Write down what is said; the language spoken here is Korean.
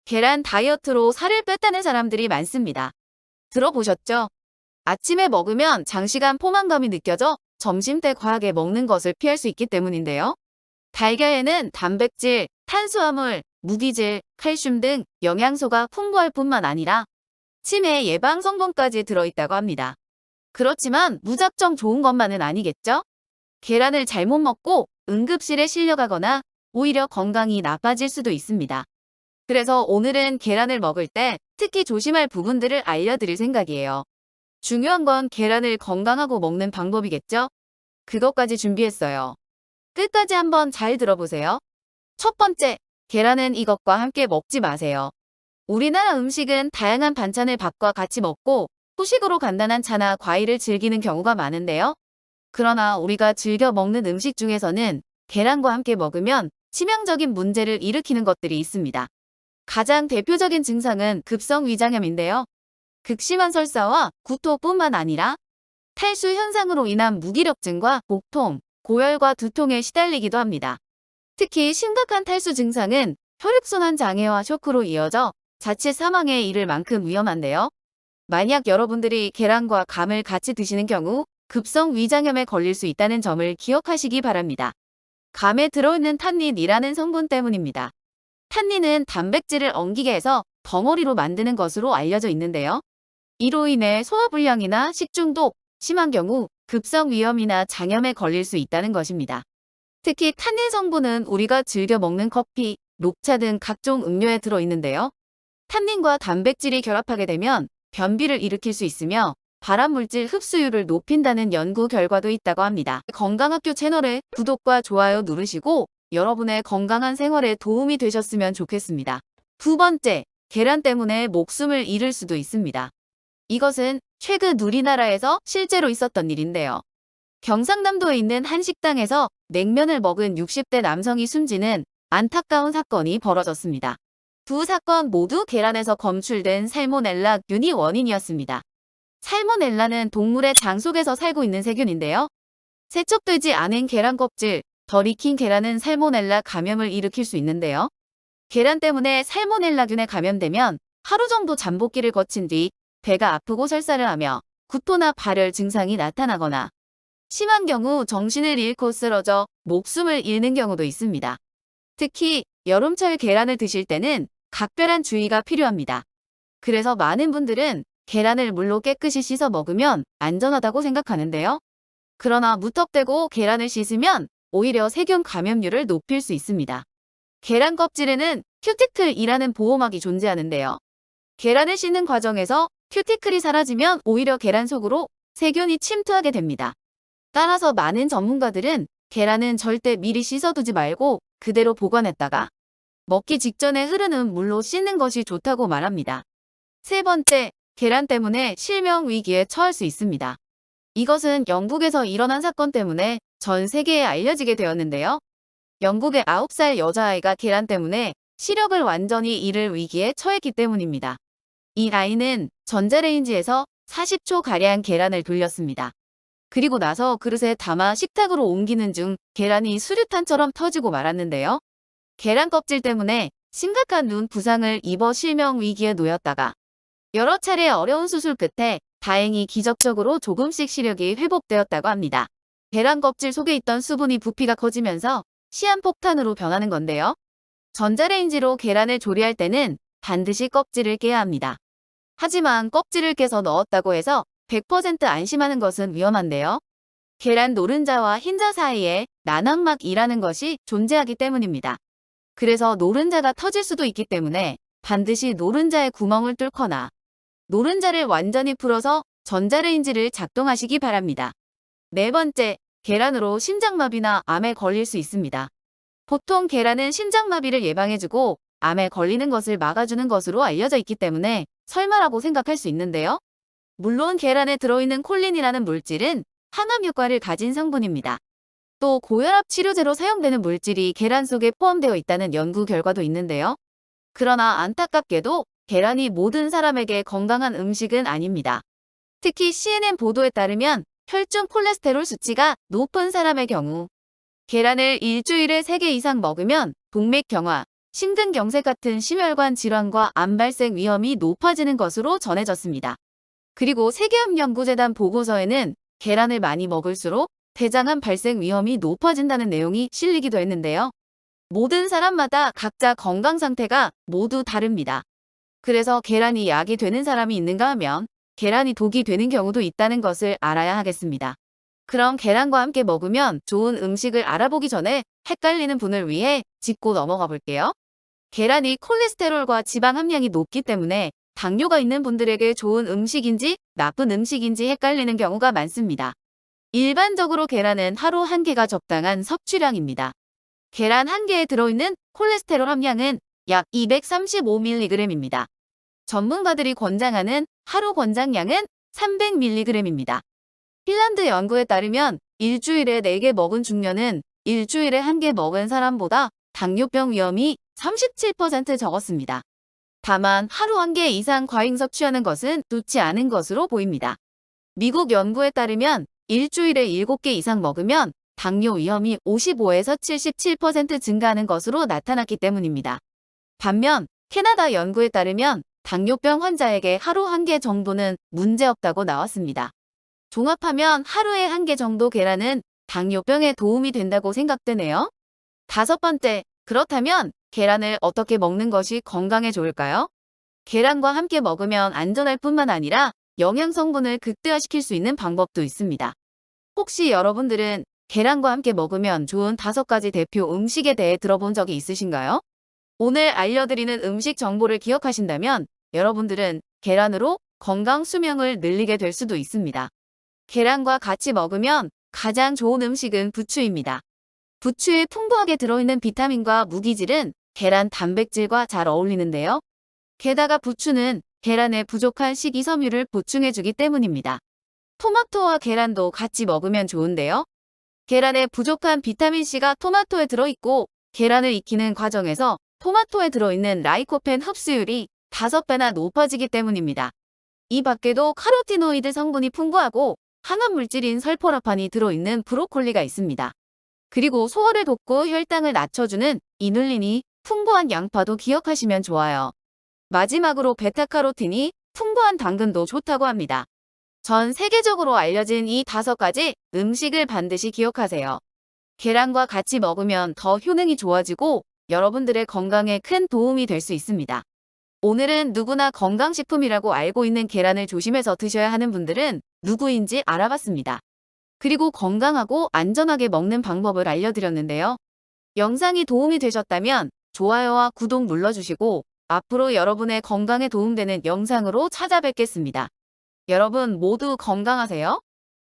계란 다이어트로 살을 뺐다는 사람들이 많습니다. 들어보셨죠? 아침에 먹으면 장시간 포만감이 느껴져 점심때 과하게 먹는 것을 피할 수 있기 때문인데요. 달걀에는 단백질, 탄수화물, 무기질, 칼슘 등 영양소가 풍부할 뿐만 아니라 치매 예방 성분까지 들어있다고 합니다. 그렇지만 무작정 좋은 것만은 아니겠죠? 계란을 잘못 먹고 응급실에 실려가거나 오히려 건강이 나빠질 수도 있습니다. 그래서 오늘은 계란을 먹을 때 특히 조심할 부분들을 알려드릴 생각이에요. 중요한 건 계란을 건강하고 먹는 방법이겠죠? 그것까지 준비했어요. 끝까지 한번 잘 들어보세요. 첫 번째, 계란은 이것과 함께 먹지 마세요. 우리나라 음식은 다양한 반찬을 밥과 같이 먹고 후식으로 간단한 차나 과일을 즐기는 경우가 많은데요. 그러나 우리가 즐겨 먹는 음식 중에서는 계란과 함께 먹으면 치명적인 문제를 일으키는 것들이 있습니다. 가장 대표적인 증상은 급성위장염인데요. 극심한 설사와 구토뿐만 아니라 탈수 현상으로 인한 무기력증과 복통, 고열과 두통에 시달리기도 합니다. 특히 심각한 탈수 증상은 혈액순환 장애와 쇼크로 이어져 자칫 사망에 이를 만큼 위험한데요. 만약 여러분들이 계란과 감을 같이 드시는 경우 급성 위장염에 걸릴 수 있다는 점을 기억하시기 바랍니다. 감에 들어있는 탄닌이라는 성분 때문입니다. 탄닌은 단백질을 엉기게 해서 덩어리로 만드는 것으로 알려져 있는데요. 이로 인해 소화불량이나 식중독, 심한 경우 급성위염이나 장염에 걸릴 수 있다는 것입니다. 특히 탄닌 성분은 우리가 즐겨 먹는 커피, 녹차 등 각종 음료에 들어있는데요. 탄닌과 단백질이 결합하게 되면 변비를 일으킬 수 있으며 발암물질 흡수율을 높인다는 연구 결과도 있다고 합니다. 건강학교 채널에 구독과 좋아요 누르시고 여러분의 건강한 생활에 도움이 되셨으면 좋겠습니다. 두 번째, 계란 때문에 목숨을 잃을 수도 있습니다. 이것은 최근 우리나라에서 실제로 있었던 일인데요. 경상남도에 있는 한 식당에서 냉면을 먹은 60대 남성이 숨지는 안타까운 사건이 벌어졌습니다. 두 사건 모두 계란에서 검출된 살모넬라균이 원인이었습니다. 살모넬라는 동물의 장 속에서 살고 있는 세균인데요. 세척되지 않은 계란 껍질, 덜 익힌 계란은 살모넬라 감염을 일으킬 수 있는데요. 계란 때문에 살모넬라균에 감염되면 하루 정도 잠복기를 거친 뒤 배가 아프고 설사를 하며 구토나 발열 증상이 나타나거나 심한 경우 정신을 잃고 쓰러져 목숨을 잃는 경우도 있습니다. 특히 여름철 계란을 드실 때는 각별한 주의가 필요합니다. 그래서 많은 분들은 계란을 물로 깨끗이 씻어 먹으면 안전하다고 생각하는데요. 그러나 무턱대고 계란을 씻으면 오히려 세균 감염률을 높일 수 있습니다. 계란 껍질에는 큐티클이라는 보호막이 존재하는데요. 계란을 씻는 과정에서 큐티클이 사라지면 오히려 계란 속으로 세균이 침투하게 됩니다. 따라서 많은 전문가들은 계란은 절대 미리 씻어두지 말고 그대로 보관했다가 먹기 직전에 흐르는 물로 씻는 것이 좋다고 말합니다. 세 번째, 계란 때문에 실명 위기에 처할 수 있습니다. 이것은 영국에서 일어난 사건 때문에 전 세계에 알려지게 되었는데요. 영국의 9살 여자아이가 계란 때문에 시력을 완전히 잃을 위기에 처했기 때문입니다. 이 아이는 전자레인지에서 40초가량 계란을 돌렸습니다. 그리고 나서 그릇에 담아 식탁으로 옮기는 중 계란이 수류탄처럼 터지고 말았는데요. 계란 껍질 때문에 심각한 눈 부상을 입어 실명 위기에 놓였다가 여러 차례 어려운 수술 끝에 다행히 기적적으로 조금씩 시력이 회복되었다고 합니다. 계란 껍질 속에 있던 수분이 부피가 커지면서 시한폭탄으로 변하는 건데요. 전자레인지로 계란을 조리할 때는 반드시 껍질을 깨야 합니다. 하지만 껍질을 깨서 넣었다고 해서 100% 안심하는 것은 위험한데요. 계란 노른자와 흰자 사이에 난황막이라는 것이 존재하기 때문입니다. 그래서 노른자가 터질 수도 있기 때문에 반드시 노른자의 구멍을 뚫거나 노른자를 완전히 풀어서 전자레인지를 작동하시기 바랍니다. 네 번째, 계란으로 심장마비나 암에 걸릴 수 있습니다. 보통 계란은 심장마비를 예방해주고 암에 걸리는 것을 막아주는 것으로 알려져 있기 때문에 설마라고 생각할 수 있는데요. 물론 계란에 들어있는 콜린이라는 물질은 항암 효과를 가진 성분입니다. 또 고혈압 치료제로 사용되는 물질이 계란 속에 포함되어 있다는 연구 결과도 있는데요. 그러나 안타깝게도 계란이 모든 사람에게 건강한 음식은 아닙니다. 특히 CNN 보도에 따르면 혈중 콜레스테롤 수치가 높은 사람의 경우 계란을 일주일에 3개 이상 먹으면 동맥경화, 심근경색 같은 심혈관 질환과 암 발생 위험이 높아지는 것으로 전해졌습니다. 그리고 세계암연구재단 보고서에는 계란을 많이 먹을수록 대장암 발생 위험이 높아진다는 내용이 실리기도 했는데요. 모든 사람마다 각자 건강 상태가 모두 다릅니다. 그래서 계란이 약이 되는 사람이 있는가 하면 계란이 독이 되는 경우도 있다는 것을 알아야 하겠습니다. 그럼 계란과 함께 먹으면 좋은 음식을 알아보기 전에 헷갈리는 분을 위해 짚고 넘어가 볼게요. 계란이 콜레스테롤과 지방 함량이 높기 때문에 당뇨가 있는 분들에게 좋은 음식인지 나쁜 음식인지 헷갈리는 경우가 많습니다. 일반적으로 계란은 하루 한 개가 적당한 섭취량입니다. 계란 한 개에 들어있는 콜레스테롤 함량은 약 235mg입니다. 전문가들이 권장하는 하루 권장량은 300mg입니다. 핀란드 연구에 따르면 일주일에 4개 먹은 중년은 일주일에 1개 먹은 사람보다 당뇨병 위험이 37% 적었습니다. 다만 하루 1개 이상 과잉 섭취하는 것은 좋지 않은 것으로 보입니다. 미국 연구에 따르면 일주일에 7개 이상 먹으면 당뇨 위험이 55에서 77% 증가하는 것으로 나타났기 때문입니다. 반면 캐나다 연구에 따르면 당뇨병 환자에게 하루 1개 정도는 문제없다고 나왔습니다. 종합하면 하루에 1개 정도 계란은 당뇨병에 도움이 된다고 생각되네요. 5번째, 그렇다면 계란을 어떻게 먹는 것이 건강에 좋을까요? 계란과 함께 먹으면 안전할 뿐만 아니라 영양 성분을 극대화시킬 수 있는 방법도 있습니다. 혹시 여러분들은 계란과 함께 먹으면 좋은 5가지 대표 음식에 대해 들어본 적이 있으신가요? 오늘 알려드리는 음식 정보를 기억하신다면 여러분들은 계란으로 건강 수명을 늘리게 될 수도 있습니다. 계란과 같이 먹으면 가장 좋은 음식은 부추입니다. 부추에 풍부하게 들어있는 비타민과 무기질은 계란 단백질과 잘 어울리는데요. 게다가 부추는 계란에 부족한 식이섬유를 보충해주기 때문입니다. 토마토와 계란도 같이 먹으면 좋은데요. 계란에 부족한 비타민C가 토마토에 들어있고 계란을 익히는 과정에서 토마토에 들어있는 라이코펜 흡수율이 5배나 높아지기 때문입니다. 이 밖에도 카로티노이드 성분이 풍부하고 항암 물질인 설포라판이 들어있는 브로콜리가 있습니다. 그리고 소화를 돕고 혈당을 낮춰주는 이눌린이 풍부한 양파도 기억하시면 좋아요. 마지막으로 베타카로틴이 풍부한 당근도 좋다고 합니다. 전 세계적으로 알려진 이 5가지 음식을 반드시 기억하세요. 계란과 같이 먹으면 더 효능이 좋아지고 여러분들의 건강에 큰 도움이 될 수 있습니다. 오늘은 누구나 건강식품이라고 알고 있는 계란을 조심해서 드셔야 하는 분들은 누구인지 알아봤습니다. 그리고 건강하고 안전하게 먹는 방법을 알려드렸는데요. 영상이 도움이 되셨다면 좋아요와 구독 눌러주시고 앞으로 여러분의 건강에 도움되는 영상으로 찾아뵙겠습니다. 여러분 모두 건강하세요.